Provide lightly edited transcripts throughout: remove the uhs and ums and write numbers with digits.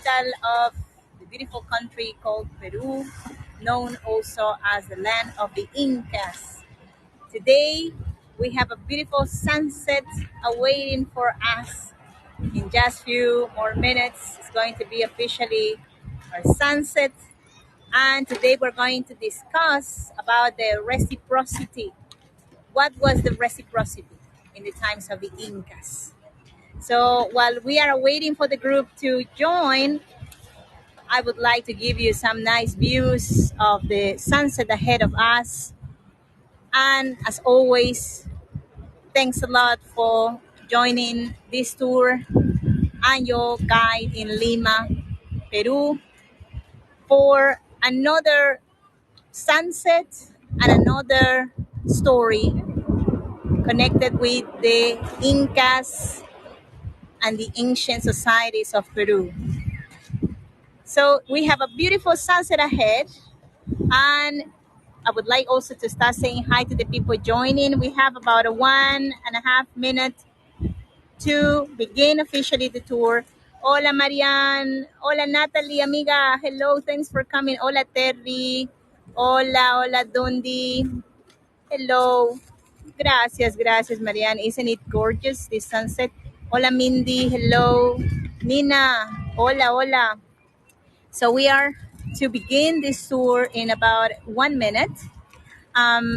capital of the beautiful country called Peru, known also as the land of the Incas. Today, we have a beautiful sunset awaiting for us. In just few more minutes, it's going to be officially our sunset. And today we're going to discuss about the reciprocity. What was the reciprocity in the times of the Incas? So while we are waiting for the group to join, I would like to give you some nice views of the sunset ahead of us. And as always, thanks a lot for joining this tour. I'm your guide in Lima, Peru, for another sunset and another story connected with the Incas and the ancient societies of Peru. So we have a beautiful sunset ahead, and I would like also to start saying hi to the people joining. We have about a 1.5 minute to begin officially the tour. Hola Marianne, hola Natalie, amiga, hello, thanks for coming. Hola Terry, hola Dundi, hello. Gracias Marianne. Isn't it gorgeous, this sunset? Hola Mindy, hello. Nina, hola. So we are to begin this tour in about 1 minute.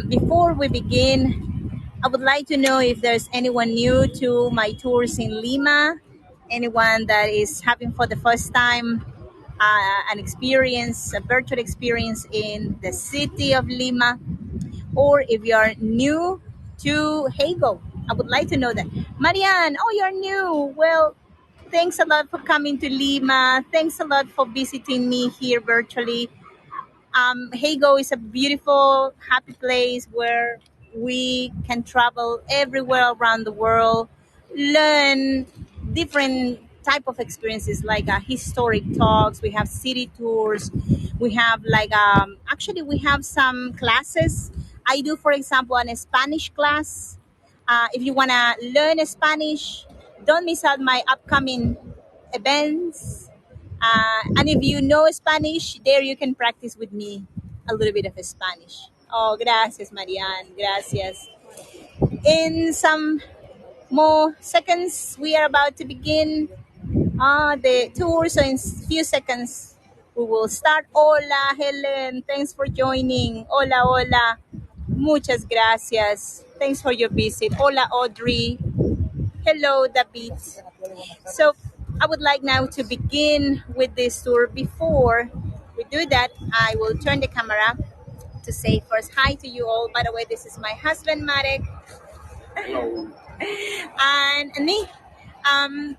Before we begin, I would like to know if there's anyone new to my tours in Lima, anyone that is having for the first time an experience, a virtual experience in the city of Lima, or if you're new to Hago. I would like to know that. Marianne, oh, you're new. Well, thanks a lot for coming to Lima. Thanks a lot for visiting me here virtually. Hago is a beautiful, happy place where we can travel everywhere around the world, learn different type of experiences like historic talks. We have city tours. We have actually we have some classes. I do, for example, an Spanish class. If you wanna learn Spanish, don't miss out my upcoming events. And if you know Spanish, there you can practice with me a little bit of Spanish. Oh, gracias, Marianne. Gracias. In some more seconds, we are about to begin the tour. So in few seconds, we will start. Hola, Helen. Thanks for joining. Hola. Muchas gracias. Thanks for your visit. Hola, Audrey. Hello, David. So I would like now to begin with this tour. Before we do that, I will turn the camera to say first hi to you all. By the way, this is my husband, Marek. Hello. And me.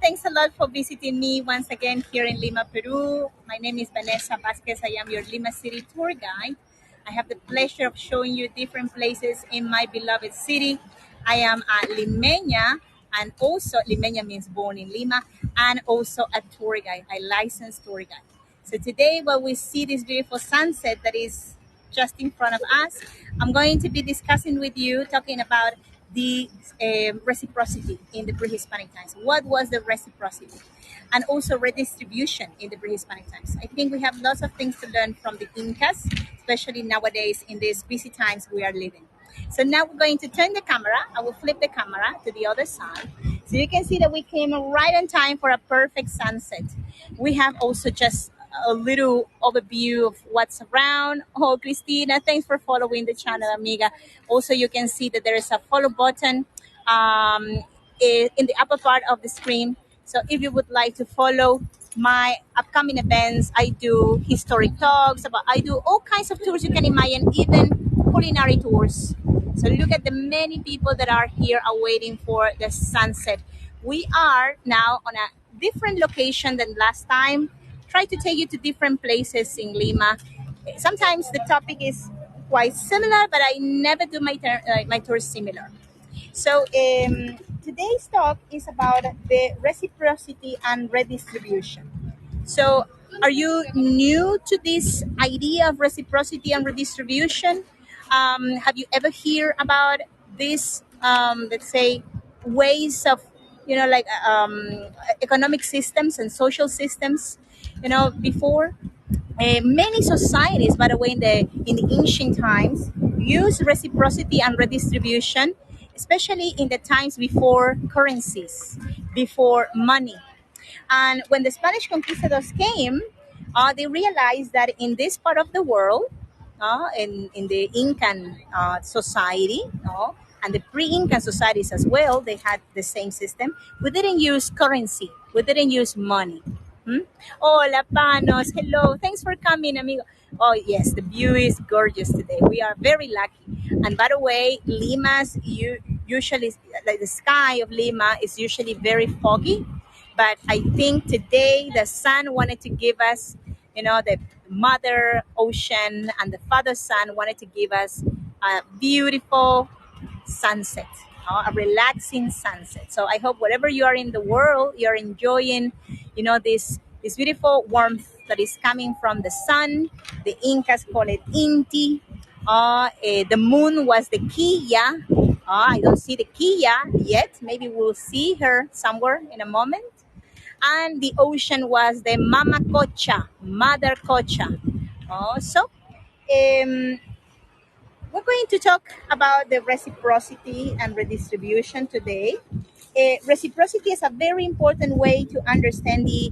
Thanks a lot for visiting me once again here in Lima, Peru. My name is Vanessa Vasquez. I am your Lima City tour guide. I have the pleasure of showing you different places in my beloved city. I am a Limeña, and also Limeña means born in Lima, and also a tour guide, a licensed tour guide. So today, while we see this beautiful sunset that is just in front of us, I'm going to be discussing with you, talking about the reciprocity in the pre-Hispanic times. What was the reciprocity? And also redistribution in the pre-Hispanic times. I think we have lots of things to learn from the Incas, especially nowadays in these busy times we are living. So now we're going to turn the camera. I will flip the camera to the other side. So you can see that we came right on time for a perfect sunset. We have also just a little overview of what's around. Oh, Christina, thanks for following the channel, amiga. Also, you can see that there is a follow button in the upper part of the screen. So if you would like to follow my upcoming events, I do historic talks, I do all kinds of tours you can imagine, even culinary tours. So look at the many people that are here awaiting for the sunset. We are now on a different location than last time. Try to take you to different places in Lima. Sometimes the topic is quite similar, but I never do my tours similar. So today's talk is about the reciprocity and redistribution. So are you new to this idea of reciprocity and redistribution? Have you ever heard about this, let's say, ways of, economic systems and social systems before many societies, by the way, in the ancient times, use reciprocity and redistribution, especially in the times before currencies, before money. And when the Spanish conquistadors came, they realized that in this part of the world, in the Incan society, and the pre-Incan societies as well, they had the same system. We didn't use currency. We didn't use money. Hmm? Hola, Panos. Hello. Thanks for coming, amigo. Oh, yes, the view is gorgeous today. We are very lucky. And by the way, Lima's usually, like the sky of Lima is usually very foggy. But I think today the sun wanted to give us, the mother ocean and the father sun wanted to give us a beautiful sunset, a relaxing sunset. So I hope wherever you are in the world, you're enjoying, this beautiful warmth that is coming from the sun. The Incas call it Inti. The moon was the Kia. I don't see the Kia yet. Maybe we'll see her somewhere in a moment. And the ocean was the Mama Cocha, Mother Cocha. So um, we're going to talk about the reciprocity and redistribution today. Reciprocity is a very important way to understand the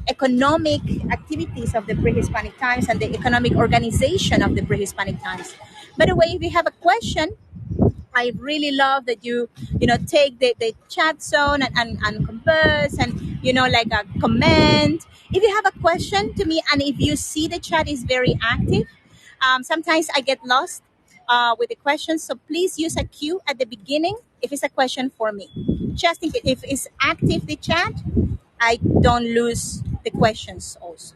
economic activities of the pre-Hispanic times and the economic organization of the pre-Hispanic times. By the way, if you have a question, I really love that you take the chat zone and converse and like a comment. If you have a question to me and if you see the chat is very active, sometimes I get lost with the questions. So please use a cue at the beginning if it's a question for me. Just in case if it's active the chat, I don't lose the questions also.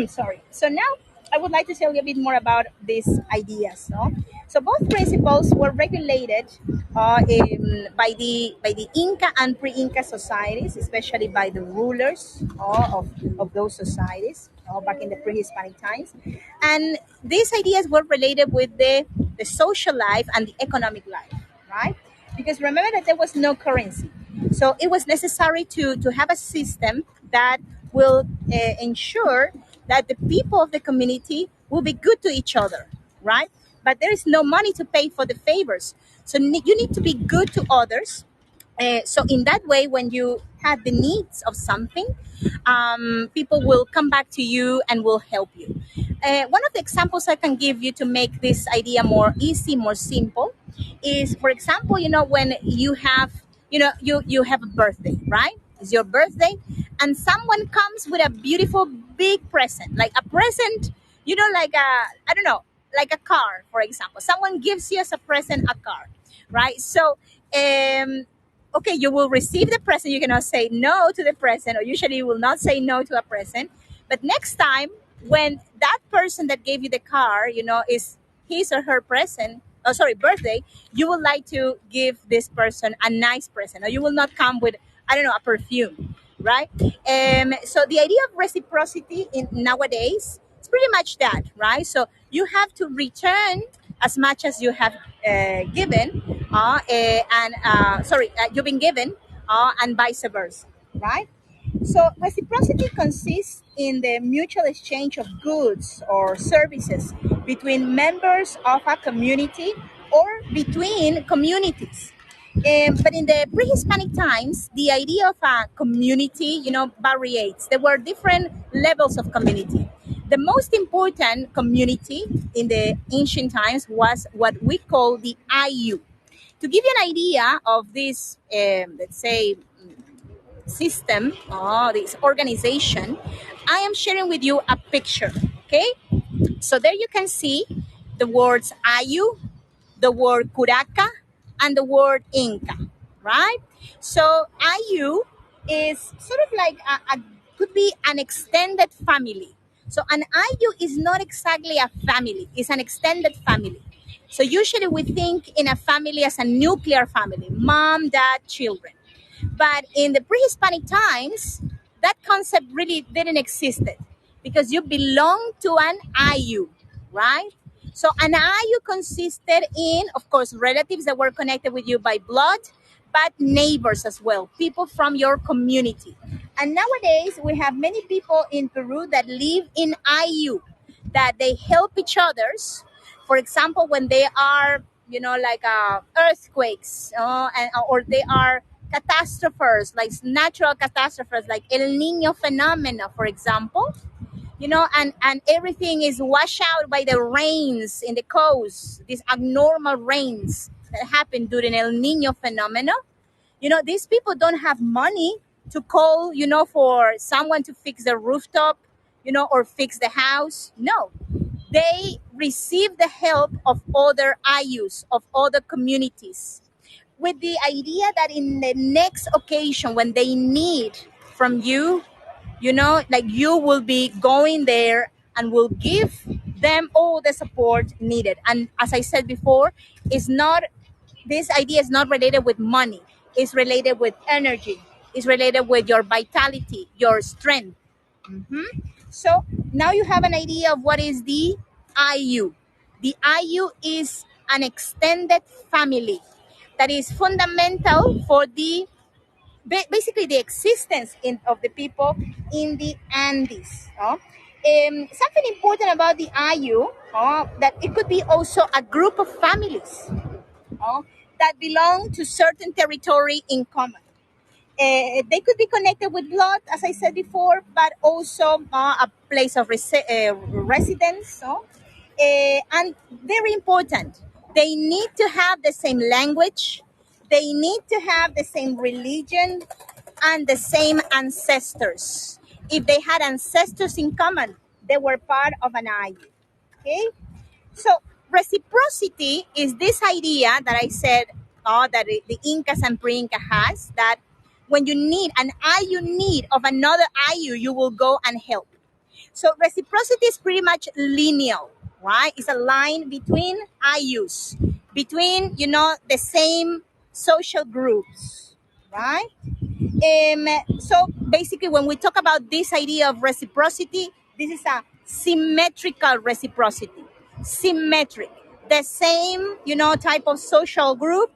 Sorry. So now I would like to tell you a bit more about these ideas. No? So both principles were regulated by the Inca and pre-Inca societies, especially by the rulers of those societies back in the pre-Hispanic times. And these ideas were related with the social life and the economic life, right? Because remember that there was no currency. So it was necessary to have a system that will ensure that the people of the community will be good to each other, right? But there is no money to pay for the favors. So you need to be good to others. So in that way, when you have the needs of something, people will come back to you and will help you. One of the examples I can give you to make this idea more easy, more simple, is, for example, when you have a birthday, right? It's your birthday, and someone comes with a beautiful big present, like a present, like I don't know, like a car, for example. Someone gives you as a present a car, right? So, okay, you will receive the present. You cannot say no to the present, or usually you will not say no to a present. But next time, when that person that gave you the car, is his or her present, oh sorry, birthday, you would like to give this person a nice present, or you will not come with, I don't know, a perfume, right? So the idea of reciprocity in nowadays is pretty much that, right? So you have to return as much as you have given, and sorry, you've been given, and vice versa, right? So reciprocity consists in the mutual exchange of goods or services between members of a community or between communities. But in the pre-Hispanic times, the idea of a community, varies. There were different levels of community. The most important community in the ancient times was what we call the IU. To give you an idea of this, let's say, system, this organization, I am sharing with you a picture. Okay, so there you can see the words Ayu, the word Curaca, and the word Inca, right? So Ayu is sort of like could be an extended family. So an Ayu is not exactly a family; it's an extended family. So usually we think in a family as a nuclear family: mom, dad, children. But in the pre-Hispanic times, that concept really didn't exist because you belong to an IU, right? So an IU consisted in, of course, relatives that were connected with you by blood, but neighbors as well, people from your community. And nowadays, we have many people in Peru that live in IU, that they help each others. For example, when they are, like earthquakes, or they are catastrophes, like natural catastrophes, like El Nino phenomena, for example, and everything is washed out by the rains in the coast, these abnormal rains that happen during El Nino phenomena. These people don't have money to call, for someone to fix the rooftop, or fix the house. No, they receive the help of other IUs, of other communities, with the idea that in the next occasion when they need from you, like you will be going there and will give them all the support needed. And as I said before, it's not this idea is not related with money. It's related with energy. It's related with your vitality, your strength. So now you have an idea of what is the IU. The IU is an extended family that is fundamental for the basically the existence of the people in the Andes. Something important about the IU, that it could be also a group of families, uh, that belong to certain territory in common. They could be connected with blood, as I said before, but also a place of residence. And very important, they need to have the same language, they need to have the same religion, and the same ancestors. If they had ancestors in common, they were part of an IU. Okay? So reciprocity is this idea that I said, that the Incas and pre-Inca has, that when you need an IU need of another IU, you will go and help. So reciprocity is pretty much lineal, right? It's a line between IUs, between, the same social groups, right? So basically, when we talk about this idea of reciprocity, this is a symmetrical reciprocity. Symmetric. The same, type of social group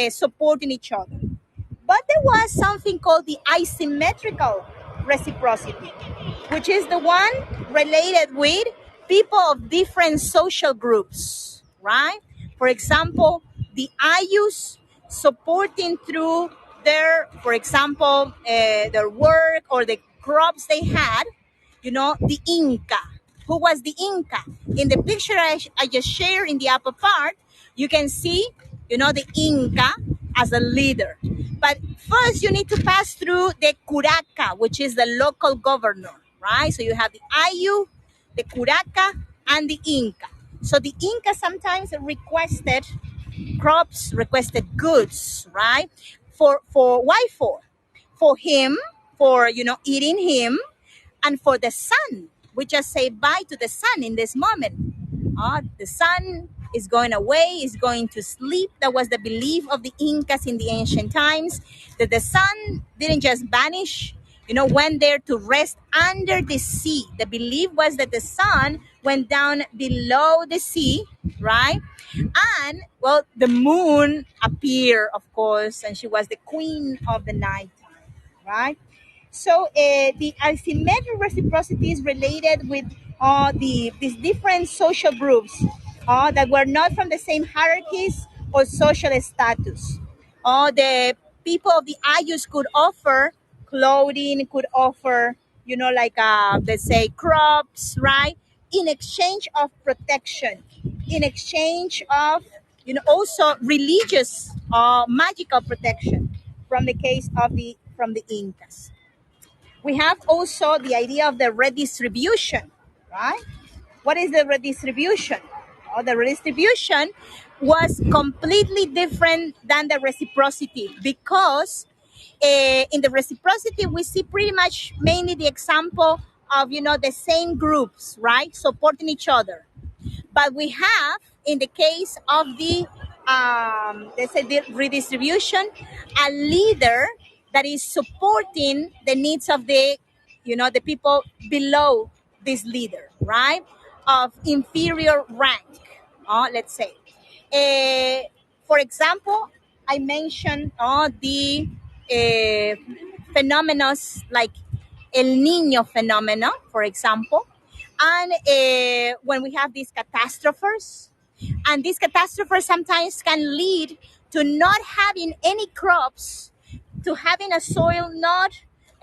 supporting each other. But there was something called the asymmetrical reciprocity, which is the one related with people of different social groups, right? For example, the Ayus supporting through their, for example, their work or the crops they had, the Inca. Who was the Inca? In the picture I just shared in the upper part, you can see, the Inca as a leader. But first, you need to pass through the Curaca, which is the local governor, right? So you have the Ayu, the Curaca, and the Inca. So the Inca sometimes requested crops, requested goods, right? For why for? For him, for eating him, and for the sun. We just say bye to the sun in this moment. The sun is going away, is going to sleep. That was the belief of the Incas in the ancient times, that the sun didn't just vanish, went there to rest under the sea. The belief was that the sun went down below the sea, right? And, well, the moon appeared, of course, and she was the queen of the nighttime, right? So the asymmetric reciprocity is related with these different social groups that were not from the same hierarchies or social status. The people of the Ayus could offer clothing, could offer, like, let's say, crops, right? In exchange of protection, in exchange of, also religious magical protection from the case of the Incas. We have also the idea of the redistribution, right? What is the redistribution? The redistribution was completely different than the reciprocity, because in the reciprocity we see pretty much mainly the example of, the same groups, right, supporting each other. But we have, in the case of the, let's say, the redistribution, a leader that is supporting the needs of the, the people below this leader, right? Of inferior rank, let's say. For example, I mentioned the phenomena like El Nino phenomena, for example, and when we have these catastrophes, and these catastrophes sometimes can lead to not having any crops, to having a soil not,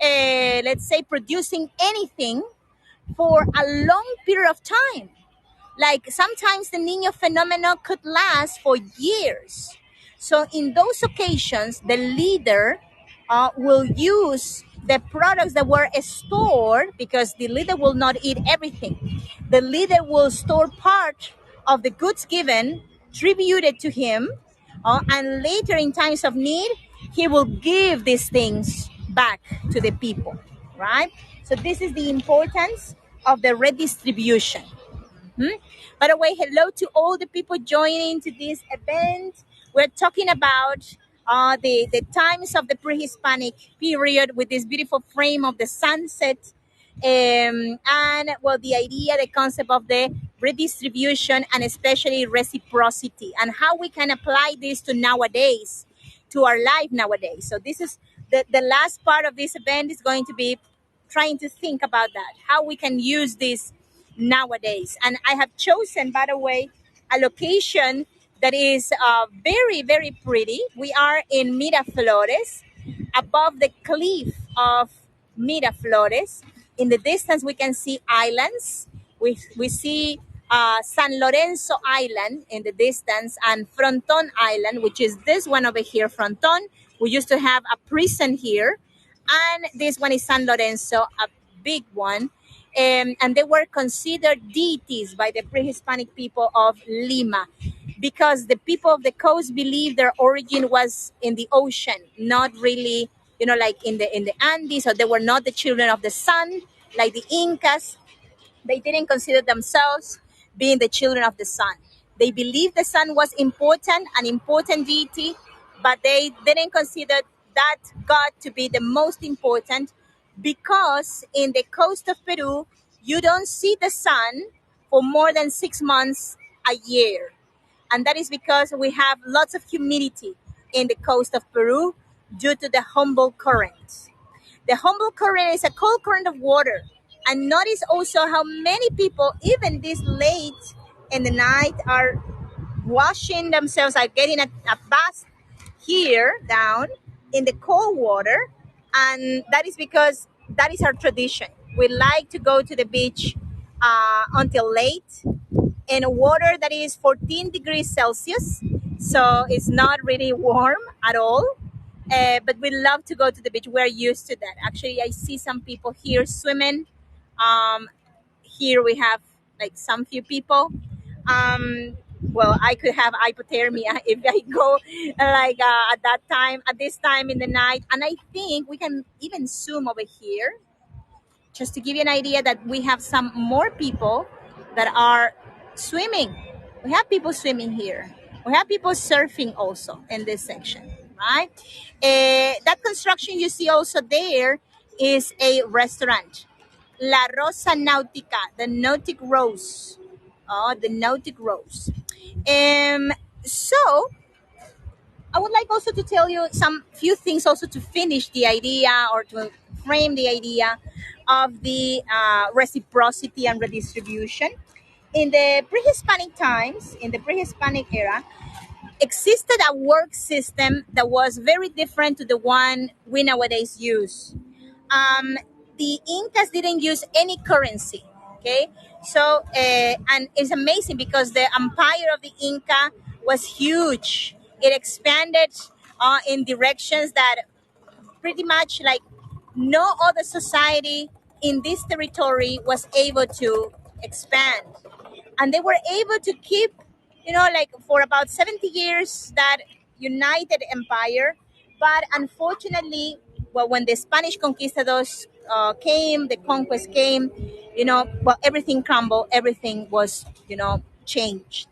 let's say, producing anything for a long period of time. Like sometimes the Nino phenomenon could last for years. So in those occasions, the leader will use the products that were stored, because the leader will not eat everything. The leader will store part of the goods given, tributed to him, and later in times of need, he will give these things back to the people, right? So this is the importance of the redistribution. Hmm? By the way, hello to all the people joining to this event. We're talking about the times of the pre-Hispanic period with this beautiful frame of the sunset. And well, the idea, the concept of the redistribution and especially reciprocity, and how we can apply this to nowadays, to our life nowadays. So this is the last part of this event is going to be trying to think about that, how we can use this nowadays. And I have chosen, by the way, a location that is very, very pretty. We are in Miraflores, above the cliff of Miraflores. In the distance, we can see islands. We see San Lorenzo Island in the distance, and Fronton Island, which is this one over here, Fronton. We used to have a prison here, and this one is San Lorenzo, a big one. And they were considered deities by the pre-Hispanic people of Lima, because the people of the coast believed their origin was in the ocean, not really, like in the Andes, or they were not the children of the sun, like the Incas. They didn't consider themselves being the children of the sun. They believed the sun was important, an important deity, but they didn't consider that God to be the most important, because in the coast of Peru, you don't see the sun for more than 6 months a year. And that is because we have lots of humidity in the coast of Peru due to the Humboldt current. The Humboldt current is a cold current of water. And notice also how many people, even this late in the night, are washing themselves, are getting a bath here down in the cold water. And that is because that is our tradition. We like to go to the beach until late in water that is 14 degrees Celsius. So it's not really warm at all. But we love to go to the beach. We're used to that. Actually, I see some people here swimming. Um, Here we have like some few people. Um, well, I could have hypothermia if I go at that time, at this time in the night. And I think we can even zoom over here just to give you an idea that we have some more people that are swimming. We have people swimming here. We have people surfing also in this section, right? That construction you see also there is a restaurant. La Rosa Nautica, the Nautic Rose. Oh, the Nautic Rose. Um, so I would like also to tell you some few things also to finish the idea, or to frame the idea of the reciprocity and redistribution. In the pre-Hispanic times, in the pre-Hispanic era, existed a work system that was very different to the one we nowadays use. um, the Incas didn't use any currency. Okay, so and it's amazing because the empire of the Inca was huge. It expanded in directions that pretty much like no other society in this territory was able to expand, and they were able to keep, like for about 70 years, that united empire. But unfortunately, well, when the Spanish conquistadors came, the conquest came, well, everything crumbled, everything was, changed.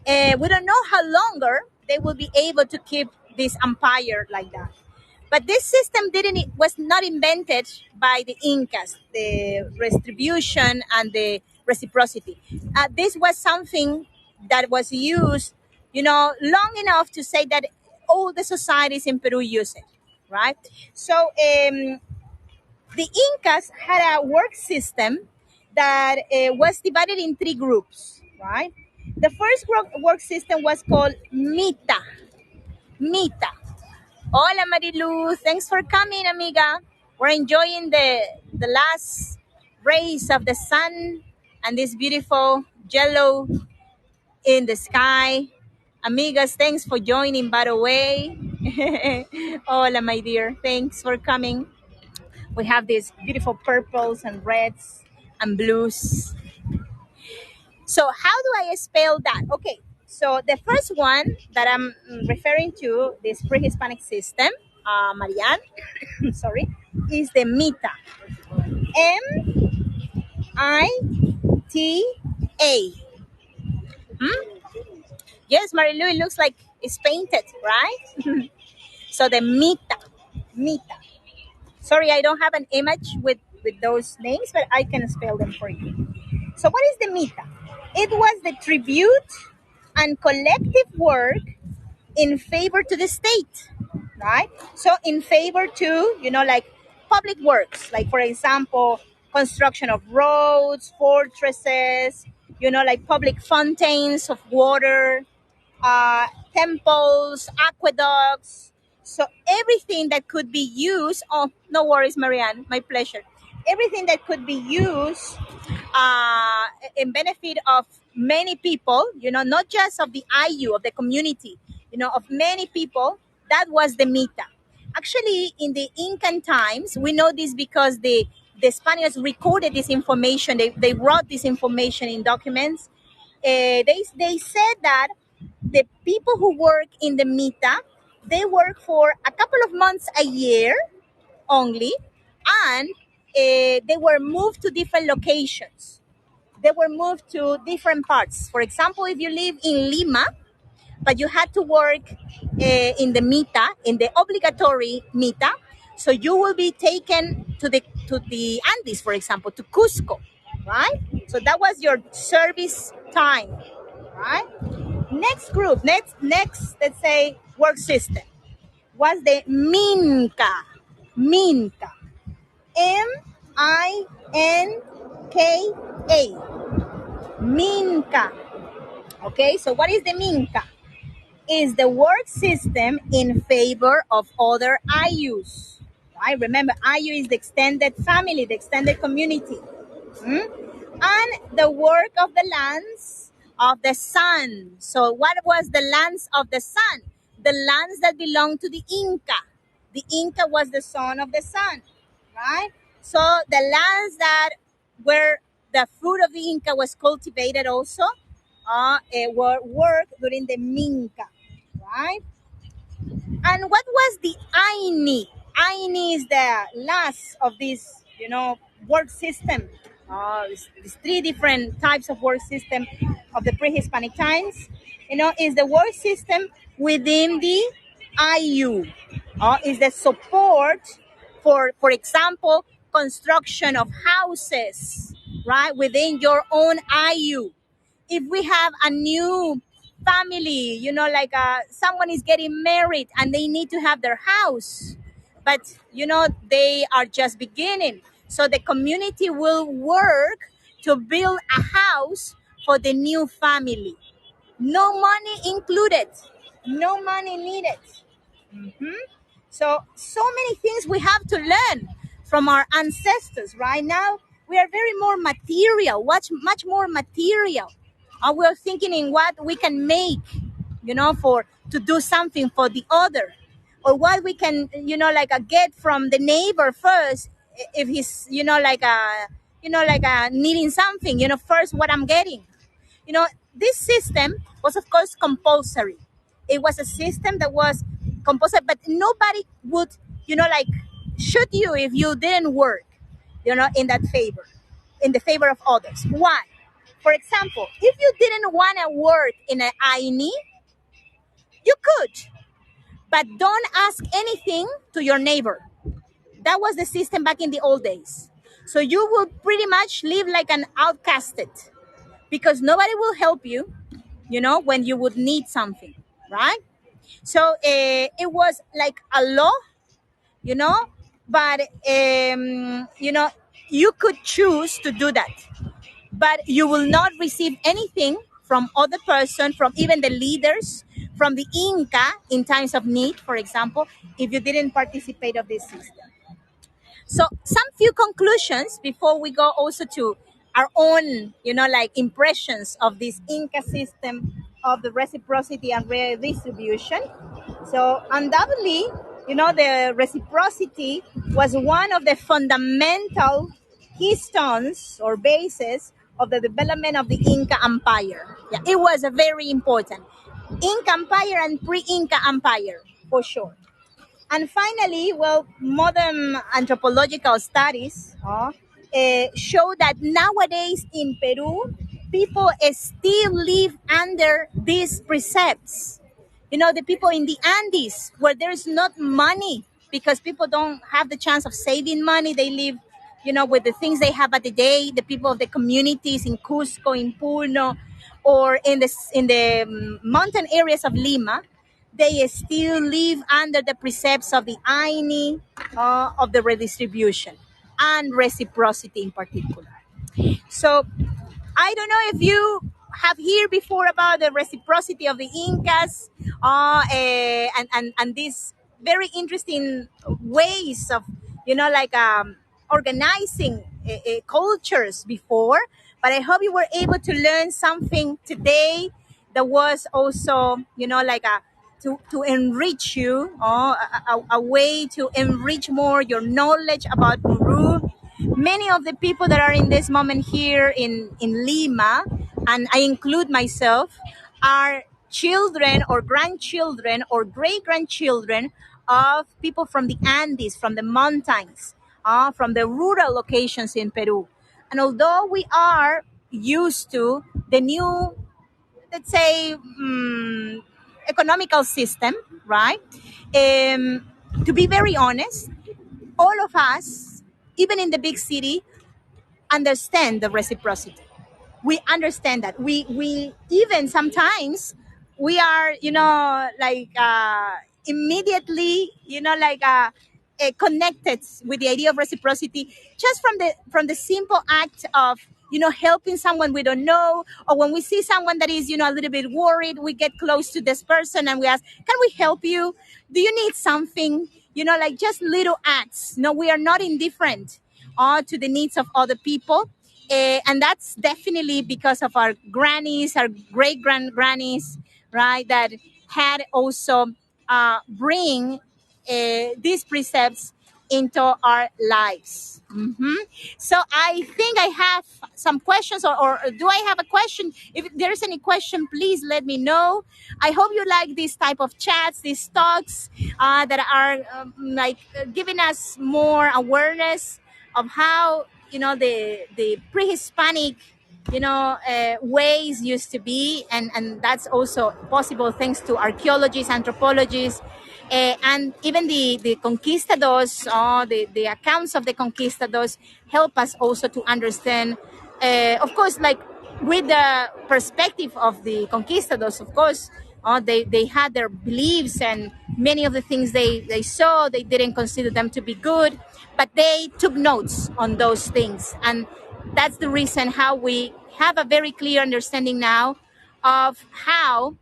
We don't know how longer they will be able to keep this empire like that. But this system didn't was not invented by the Incas, the redistribution and the reciprocity. This was something that was used, long enough to say that all the societies in Peru use it. right? So the Incas had a work system that was divided in three groups, right? The first work system was called Mita. Mita. Hola Marilu, thanks for coming, amiga. We're enjoying the last rays of the sun and this beautiful yellow in the sky. Amigas, thanks for joining, by the way. Hola, my dear. Thanks for coming. We have these beautiful purples and reds and blues. So, how do I spell that? Okay, so the first one that I'm referring to, this pre Hispanic system, Marianne, sorry, is the Mita. Mita. Hmm? Yes, Marilu, it looks like it's painted, right? So the Mita. Mita. Sorry, I don't have an image with those names, but I can spell them for you. So what is the Mita? It was the tribute and collective work in favor to the state, right? So in favor to, like public works, like for example, construction of roads, fortresses, like public fountains of water, temples, aqueducts. So everything that could be used. Oh, no worries, Marianne. My pleasure. Everything that could be used uh, in benefit of many people. Not just of the IU of the community. Of many people. That was the Mita. Actually, in the Incan times, we know this because the Spaniards recorded this information. They wrote this information in documents. They said that the people who work in the Mita, they work for a couple of months a year only, and they were moved to different locations. They were moved to different parts. For example, if you live in Lima, but you had to work in the Mita, in the obligatory Mita, so you will be taken to the Andes, for example, to Cusco, right? So that was your service time, right? Next group, next, let's say work system was the Minka. Minka. Minka. Minka. Okay, so what is the Minka? Is the work system in favor of other IUs. Right? Remember, IU is the extended family, the extended community. Hmm? And the work of the lands of the sun. So what was the lands of the sun? The lands that belonged to the Inca. The Inca was the son of the sun, right? So the lands that where the fruit of the Inca was cultivated also were worked during the Minca, right? And what was the Aini? Aini is the last of this, work system. These three different types of work system of the pre-Hispanic times. Is the work system within the IU. Is the support for example, construction of houses, right, within your own IU. If we have a new family, like someone is getting married and they need to have their house, but they are just beginning. So the community will work to build a house for the new family. No money included, no money needed. Mhm. So many things we have to learn from our ancestors. Right now, we are very more material, much more material. And we're thinking in what we can make, for to do something for the other, or what we can, get from the neighbor first. If he's, needing something, first what I'm getting. This system was, of course, compulsory. It was a system that was compulsory, but nobody would, shoot you if you didn't work, in that favor, in the favor of others. Why? For example, if you didn't want to work in an INE, you could, but don't ask anything to your neighbor. That was the system back in the old days. So you would pretty much live like an outcasted because nobody will help you, when you would need something, right? So it was like a law you know. But you know, you could choose to do that, but you will not receive anything from other person, from even the leaders, from the Inca in times of need, for example, if you didn't participate of this system. So some few conclusions before we go also to our own, you know, like impressions of this Inca system of the reciprocity and redistribution. So undoubtedly, you know, the reciprocity was one of the fundamental keystones or bases of the development of the Inca Empire. Yeah, it was a very important Inca Empire and pre-Inca Empire for sure. And finally, well, modern anthropological studies show that nowadays in Peru, people still live under these precepts. You know, the people in the Andes, where there's not money because people don't have the chance of saving money. They live, you know, with the things they have at the day. The people of the communities in Cusco, in Puno, or in the mountain areas of Lima, they still live under the precepts of the Aini, of the redistribution and reciprocity in particular. So I don't know if you have heard before about the reciprocity of the Incas, and these very interesting ways of, you know, like organizing cultures before. But I hope you were able to learn something today that was also, you know, like to enrich you, a way to enrich more your knowledge about Peru. Many of the people that are in this moment here in Lima, and I include myself, are children or grandchildren or great grandchildren of people from the Andes, from the mountains, from the rural locations in Peru. And although we are used to the new, let's say, economical system, right? To be very honest, all of us, even in the big city, understand the reciprocity. We understand that. We even sometimes we are, you know, like immediately, you know, like connected with the idea of reciprocity just from the simple act of, you know, helping someone we don't know, or when we see someone that is, you know, a little bit worried, we get close to this person and we ask, can we help you? Do you need something? You know, like just little acts. No, we are not indifferent to the needs of other people. And that's definitely because of our grannies, our great grannies, right? That had also bring these precepts into our lives. So I think I have some questions, or do I have a question? If there's any question, please let me know. I hope you like these type of chats, these talks that are giving us more awareness of how, you know, the pre-Hispanic, you know, ways used to be, and that's also possible thanks to archaeologists, anthropologists, and even the conquistadors, the accounts of the conquistadors help us also to understand, of course, like with the perspective of the conquistadors, of course, they had their beliefs, and many of the things they saw, they didn't consider them to be good, but they took notes on those things. And that's the reason how we have a very clear understanding now of how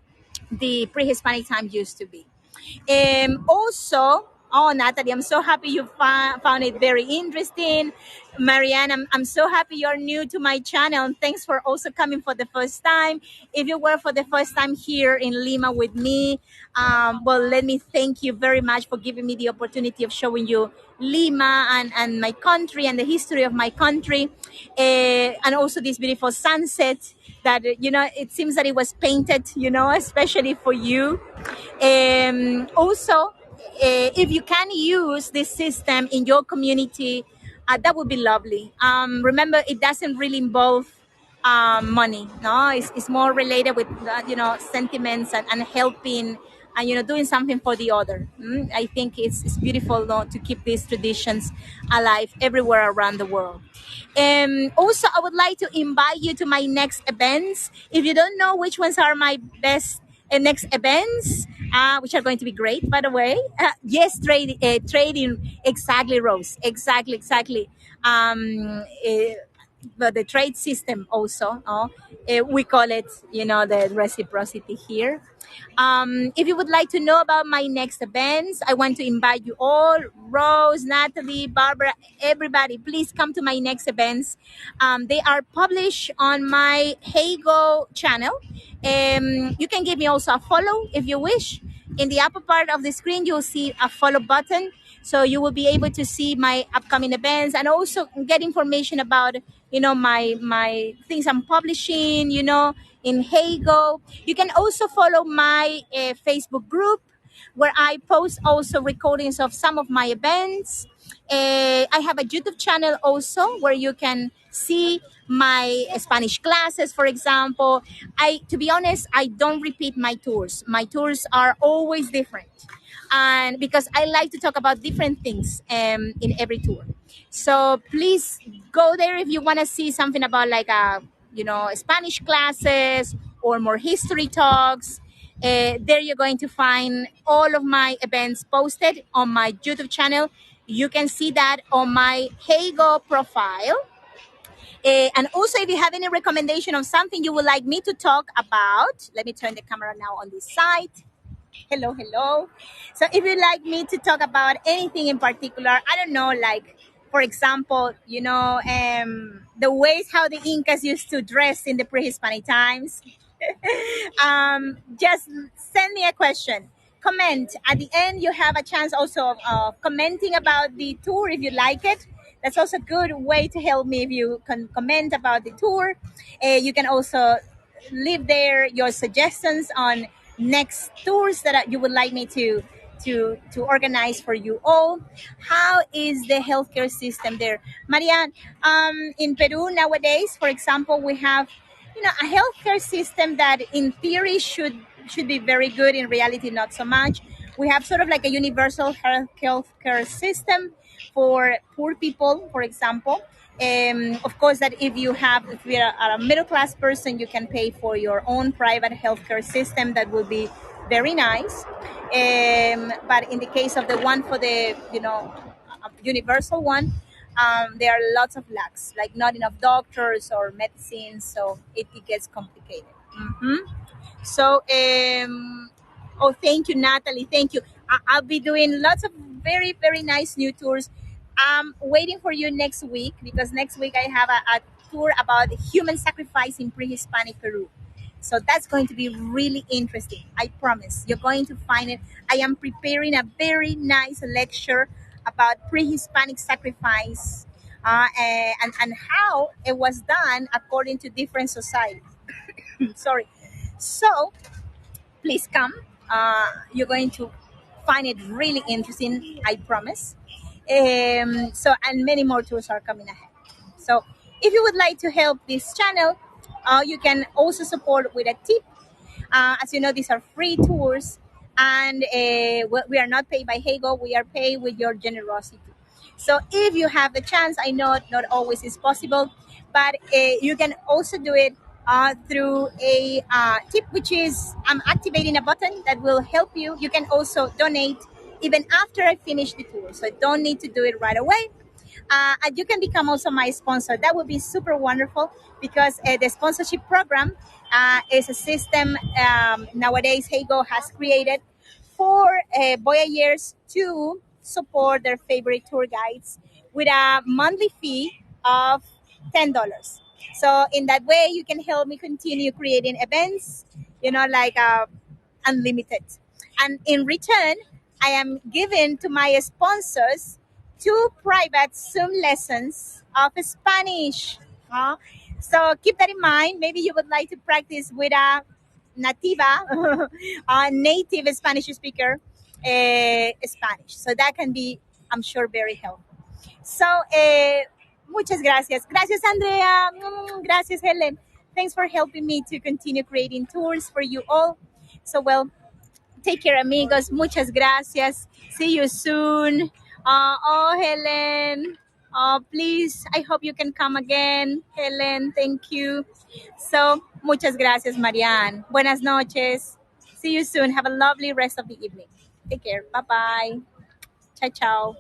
the pre-Hispanic time used to be. Also, oh, Natalie, I'm so happy you found it very interesting. Marianne, I'm so happy you're new to my channel. And thanks for also coming for the first time. If you were for the first time here in Lima with me, well, let me thank you very much for giving me the opportunity of showing you Lima and my country and the history of my country, and also this beautiful sunset that, you know, it seems that it was painted, you know, especially for you. Also, if you can use this system in your community, that would be lovely. Remember, it doesn't really involve money. No, it's more related with you know, sentiments and helping, and, you know, doing something for the other. I think it's beautiful, no, to keep these traditions alive everywhere around the world. Also, I would like to invite you to my next events. If you don't know which ones are my best next events, which are going to be great, by the way. Yes, trading, exactly, Rose. Exactly, exactly. But the trade system also, we call it, the reciprocity here. If you would like to know about my next events, I want to invite you all, Rose, Natalie, Barbara, everybody, please come to my next events. They are published on my Heygo channel. You can give me also a follow if you wish. In the upper part of the screen, you'll see a follow button. So you will be able to see my upcoming events and also get information about, my things I'm publishing, in Heygo. You can also follow my Facebook group where I post also recordings of some of my events. I have a YouTube channel also where you can see my Spanish classes, for example. To be honest, I don't repeat my tours. My tours are always different, and because I like to talk about different things in every tour. So please go there if you want to see something about like Spanish classes or more history talks. There you're going to find all of my events posted on my YouTube channel. You can see that on my Heygo profile. And also, if you have any recommendation of something you would like me to talk about, let me turn the camera now on this side. Hello, hello. So if you'd like me to talk about anything in particular, I don't know, like, for example, the ways how the Incas used to dress in the pre-Hispanic times, just send me a question. Comment. At the end, you have a chance also of commenting about the tour if you like it. That's also a good way to help me if you can comment about the tour. You can also leave there your suggestions on next tours that you would like me to organize for you all. How is the healthcare system there, Marianne? In Peru nowadays, for example, we have a healthcare system that in theory should be very good, in reality not so much. We have sort of like a universal healthcare system for poor people, for example. Of course, that if you are a middle class person, you can pay for your own private healthcare system. That would be very nice. But in the case of the one for the universal one, there are lots of lacks, like not enough doctors or medicines, so it gets complicated. Hmm. So, oh, thank you, Natalie. Thank you. I'll be doing lots of very, very nice new tours. I'm waiting for you next week because next week I have a tour about human sacrifice in pre-Hispanic Peru. So that's going to be really interesting. I promise. You're going to find it. I am preparing a very nice lecture about pre-Hispanic sacrifice and how it was done according to different societies. Sorry. So please come. You're going to find it really interesting, I promise. And many more tours are coming ahead. So if you would like to help this channel, you can also support with a tip. As you know, these are free tours, and we are not paid by Hego. We are paid with your generosity. So if you have the chance, I know not always is possible, but you can also do it through a tip, which is I'm activating a button that will help you. You can also donate even after I finish the tour, so don't need to do it right away. And you can become also my sponsor. That would be super wonderful because the sponsorship program is a system nowadays Hego has created for voyagers to support their favorite tour guides with a monthly fee of $10. So in that way, you can help me continue creating events, like unlimited. And in return, I am giving to my sponsors two private Zoom lessons of Spanish. So keep that in mind. Maybe you would like to practice with a nativa, a native Spanish speaker, Spanish. So that can be, I'm sure, very helpful. So, muchas gracias. Gracias, Andrea. Gracias, Helen. Thanks for helping me to continue creating tours for you all. So, well, take care, amigos. Muchas gracias. See you soon. Oh, Helen. Oh, please, I hope you can come again. Helen, thank you. So, muchas gracias, Marianne. Buenas noches. See you soon. Have a lovely rest of the evening. Take care. Bye bye. Ciao, ciao.